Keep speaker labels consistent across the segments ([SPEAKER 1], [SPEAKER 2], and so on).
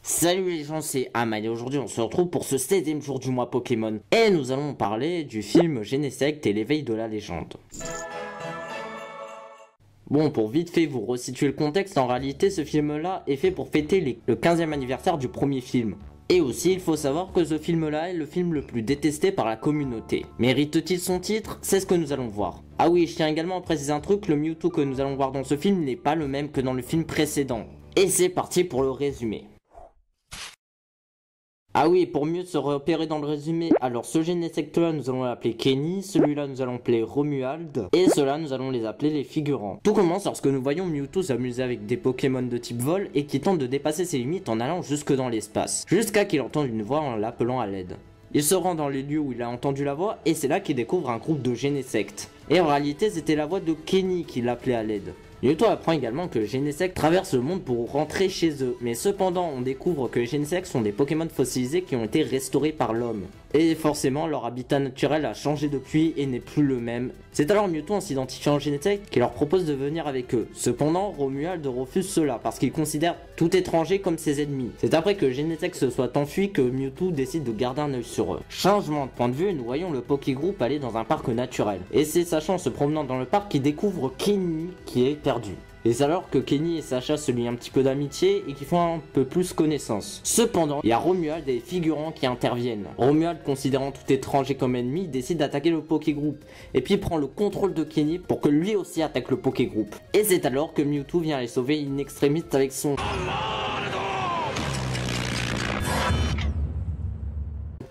[SPEAKER 1] Salut les gens, c'est Amal et aujourd'hui on se retrouve pour ce 16e jour du mois Pokémon. Et nous allons parler du film Genesect et l'éveil de la légende. Bon, pour vite fait vous resituer le contexte, en réalité ce film-là est fait pour fêter le 15e anniversaire du premier film. Et aussi, il faut savoir que ce film-là est le film le plus détesté par la communauté. Mérite-t-il son titre? C'est ce que nous allons voir. Ah oui, je tiens également à préciser un truc, le Mewtwo que nous allons voir dans ce film n'est pas le même que dans le film précédent. Et c'est parti pour le résumé. Ah oui, pour mieux se repérer dans le résumé, alors ce Genesect là nous allons l'appeler Kenny, celui-là nous allons l'appeler Romuald, et ceux-là nous allons les appeler les figurants. Tout commence lorsque nous voyons Mewtwo s'amuser avec des Pokémon de type vol et qui tente de dépasser ses limites en allant jusque dans l'espace, jusqu'à qu'il entende une voix en l'appelant à l'aide. Il se rend dans les lieux où il a entendu la voix et c'est là qu'il découvre un groupe de Genesect. Et en réalité c'était la voix de Kenny qui l'appelait à l'aide. Mewtwo apprend également que Genesect traverse le monde pour rentrer chez eux, mais cependant on découvre que les Genesect sont des Pokémon fossilisés qui ont été restaurés par l'homme. Et forcément leur habitat naturel a changé depuis et n'est plus le même. C'est alors Mewtwo en s'identifiant en Genesect qui leur propose de venir avec eux. Cependant Romuald refuse cela parce qu'il considère tout étranger comme ses ennemis. C'est après que Genesect se soit enfui que Mewtwo décide de garder un œil sur eux. Changement de point de vue, nous voyons le Pokégroup aller dans un parc naturel. Et c'est sachant en se promenant dans le parc qu'il découvre Kenny qui est perdu. Et c'est alors que Kenny et Sacha se lient un petit peu d'amitié et qui font un peu plus connaissance. Cependant, il y a Romuald et les figurants qui interviennent. Romuald, considérant tout étranger comme ennemi, décide d'attaquer le Pokégroup. Et puis prend le contrôle de Kenny pour que lui aussi attaque le Pokégroup. Et c'est alors que Mewtwo vient les sauver in extremis avec son...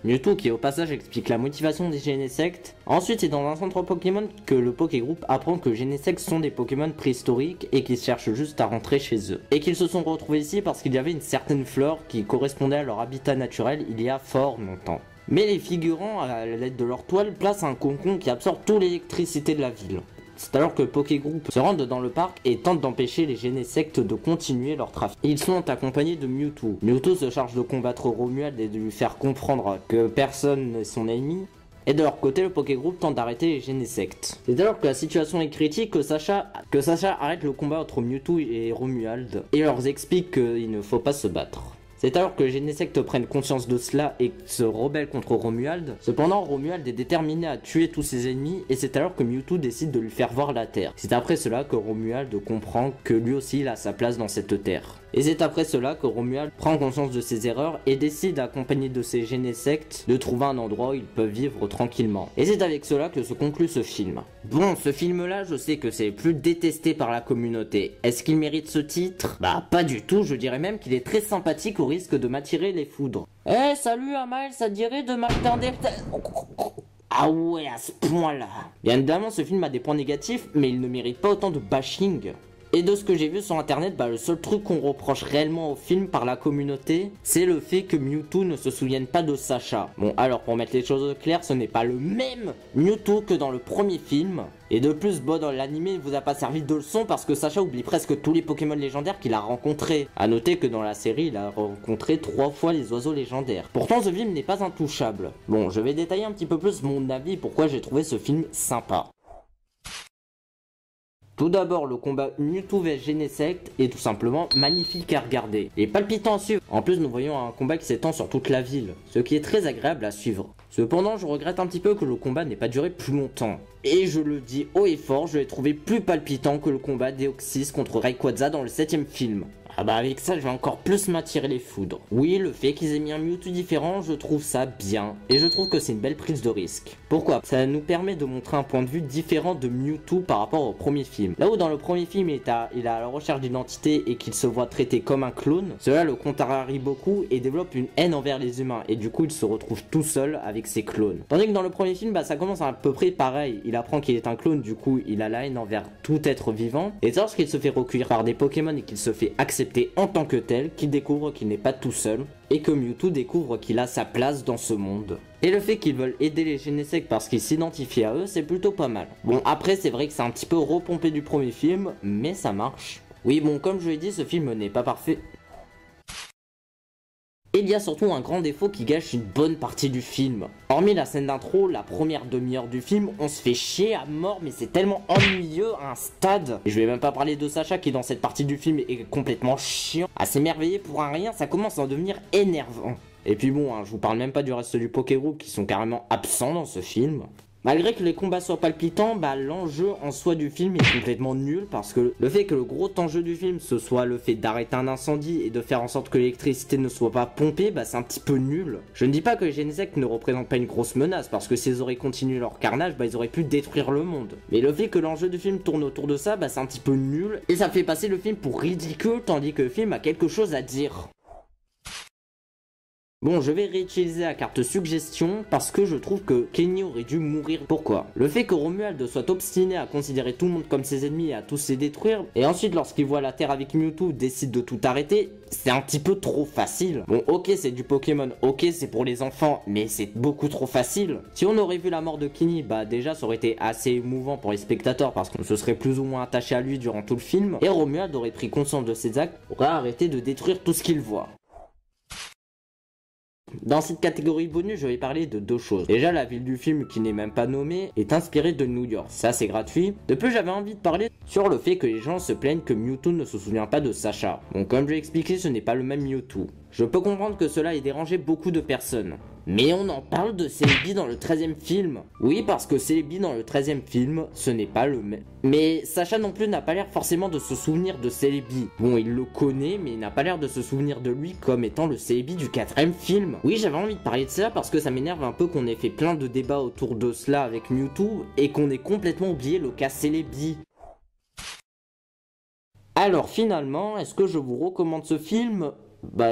[SPEAKER 1] Mewtwo qui au passage explique la motivation des Genesect. Ensuite c'est dans un centre Pokémon que le Pokégroup apprend que Genesect sont des Pokémon préhistoriques et qu'ils cherchent juste à rentrer chez eux. Et qu'ils se sont retrouvés ici parce qu'il y avait une certaine flore qui correspondait à leur habitat naturel il y a fort longtemps. Mais les figurants, à l'aide de leur toile, placent un cocon qui absorbe toute l'électricité de la ville. C'est alors que Pokégroup se rendent dans le parc et tentent d'empêcher les Genesect de continuer leur trafic. Ils sont accompagnés de Mewtwo. Mewtwo se charge de combattre Romuald et de lui faire comprendre que personne n'est son ennemi. Et de leur côté, le Pokégroup tente d'arrêter les Genesect. C'est alors que la situation est critique que Sacha arrête le combat entre Mewtwo et Romuald et leur explique qu'il ne faut pas se battre. C'est alors que les Genesect prennent conscience de cela et se rebellent contre Romuald. Cependant, Romuald est déterminé à tuer tous ses ennemis et c'est alors que Mewtwo décide de lui faire voir la Terre. C'est après cela que Romuald comprend que lui aussi il a sa place dans cette Terre. Et c'est après cela que Romuald prend conscience de ses erreurs et décide, accompagné de ses Genesect, de trouver un endroit où ils peuvent vivre tranquillement. Et c'est avec cela que se conclut ce film. Bon, ce film-là, je sais que c'est le plus détesté par la communauté. Est-ce qu'il mérite ce titre? Bah, pas du tout, je dirais même qu'il est très sympathique au risque de m'attirer les foudres. Eh, salut Amael, ça te dirait de m'acheter un Ah ouais, à ce point-là. Bien évidemment, ce film a des points négatifs, mais il ne mérite pas autant de bashing. Et de ce que j'ai vu sur internet, le seul truc qu'on reproche réellement au film par la communauté, c'est le fait que Mewtwo ne se souvienne pas de Sacha. Bon, alors pour mettre les choses claires, ce n'est pas le même Mewtwo que dans le premier film. Et de plus, dans l'anime, il vous a pas servi de leçon parce que Sacha oublie presque tous les Pokémon légendaires qu'il a rencontrés. A noter que dans la série, il a rencontré 3 fois les oiseaux légendaires. Pourtant, ce film n'est pas intouchable. Bon, je vais détailler un petit peu plus mon avis pourquoi j'ai trouvé ce film sympa. Tout d'abord, le combat Mewtwo vs Genesect est tout simplement magnifique à regarder et palpitant à suivre. En plus, nous voyons un combat qui s'étend sur toute la ville, ce qui est très agréable à suivre. Cependant, je regrette un petit peu que le combat n'ait pas duré plus longtemps. Et je le dis haut et fort, je l'ai trouvé plus palpitant que le combat d'Eoxys contre Rayquaza dans le 7ème film. Ah bah avec ça je vais encore plus m'attirer les foudres. Oui, le fait qu'ils aient mis un Mewtwo différent, je trouve ça bien. Et je trouve que c'est une belle prise de risque. Pourquoi? Ça nous permet de montrer un point de vue différent de Mewtwo par rapport au premier film. Là où dans le premier film il est à la recherche d'identité et qu'il se voit traité comme un clone, cela le contrarie beaucoup et développe une haine envers les humains. Et du coup il se retrouve tout seul avec ses clones. Tandis que dans le premier film, ça commence à peu près pareil. Il apprend qu'il est un clone, du coup il a la haine envers tout être vivant. Et lorsqu'il se fait recueillir par des Pokémon et qu'il se fait accepter en tant que tel, qu'il découvre qu'il n'est pas tout seul et que Mewtwo découvre qu'il a sa place dans ce monde. Et le fait qu'ils veulent aider les Genesect parce qu'ils s'identifient à eux, c'est plutôt pas mal. Bon, après c'est vrai que c'est un petit peu repompé du premier film, mais ça marche. Oui, bon, comme je l'ai dit, ce film n'est pas parfait. Et il y a surtout un grand défaut qui gâche une bonne partie du film. Hormis la scène d'intro, la première demi-heure du film, on se fait chier à mort, mais c'est tellement ennuyeux à un stade. Et je vais même pas parler de Sacha qui dans cette partie du film est complètement chiant. À s'émerveiller pour un rien, ça commence à en devenir énervant. Et puis bon, je vous parle même pas du reste du Poké Group qui sont carrément absents dans ce film. Malgré que les combats soient palpitants, l'enjeu en soi du film est complètement nul parce que le fait que le gros enjeu du film ce soit le fait d'arrêter un incendie et de faire en sorte que l'électricité ne soit pas pompée, c'est un petit peu nul. Je ne dis pas que les Genesect ne représentent pas une grosse menace parce que s'ils auraient continué leur carnage, ils auraient pu détruire le monde. Mais le fait que l'enjeu du film tourne autour de ça, c'est un petit peu nul et ça fait passer le film pour ridicule tandis que le film a quelque chose à dire. Bon, je vais réutiliser la carte suggestion parce que je trouve que Kenny aurait dû mourir. Pourquoi? Le fait que Romuald soit obstiné à considérer tout le monde comme ses ennemis et à tous les détruire, et ensuite lorsqu'il voit la Terre avec Mewtwo décide de tout arrêter, c'est un petit peu trop facile. Bon, ok, c'est du Pokémon, ok, c'est pour les enfants, mais c'est beaucoup trop facile. Si on aurait vu la mort de Kenny, déjà ça aurait été assez émouvant pour les spectateurs parce qu'on se serait plus ou moins attaché à lui durant tout le film, et Romuald aurait pris conscience de ses actes, aurait arrêté de détruire tout ce qu'il voit. Dans cette catégorie bonus, je vais parler de deux choses. Déjà, la ville du film, qui n'est même pas nommée, est inspirée de New York. Ça, c'est gratuit. De plus, j'avais envie de parler sur le fait que les gens se plaignent que Mewtwo ne se souvient pas de Sacha. Bon, comme je l'ai expliqué, ce n'est pas le même Mewtwo. Je peux comprendre que cela ait dérangé beaucoup de personnes. Mais on en parle de Celebi dans le 13e film. Oui, parce que Celebi dans le 13e film, ce n'est pas le même. Mais Sacha non plus n'a pas l'air forcément de se souvenir de Celebi. Bon, il le connaît, mais il n'a pas l'air de se souvenir de lui comme étant le Celebi du 4e film. Oui, j'avais envie de parler de ça parce que ça m'énerve un peu qu'on ait fait plein de débats autour de cela avec Mewtwo et qu'on ait complètement oublié le cas Celebi. Alors finalement, est-ce que je vous recommande ce film ?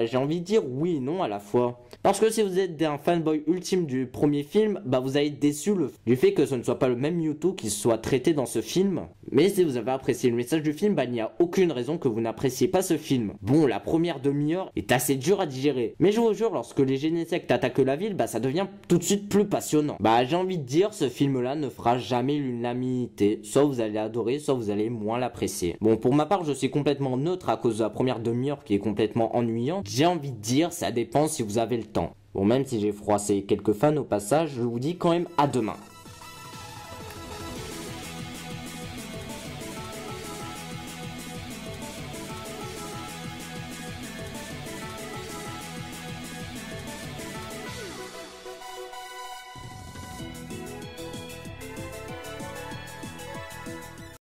[SPEAKER 1] J'ai envie de dire oui et non à la fois. Parce que si vous êtes un fanboy ultime du premier film, vous allez être déçu du fait que ce ne soit pas le même Mewtwo qui soit traité dans ce film. Mais si vous avez apprécié le message du film, il n'y a aucune raison que vous n'appréciez pas ce film. Bon, la première demi-heure est assez dure à digérer. Mais je vous jure, lorsque les Genesect attaquent la ville, ça devient tout de suite plus passionnant. J'ai envie de dire, ce film-là ne fera jamais l'unanimité. Soit vous allez adorer, soit vous allez moins l'apprécier. Bon, pour ma part, je suis complètement neutre à cause de la première demi-heure qui est complètement ennuyante. J'ai envie de dire, ça dépend si vous avez le temps. Bon, même si j'ai froissé quelques fans au passage, je vous dis quand même à demain.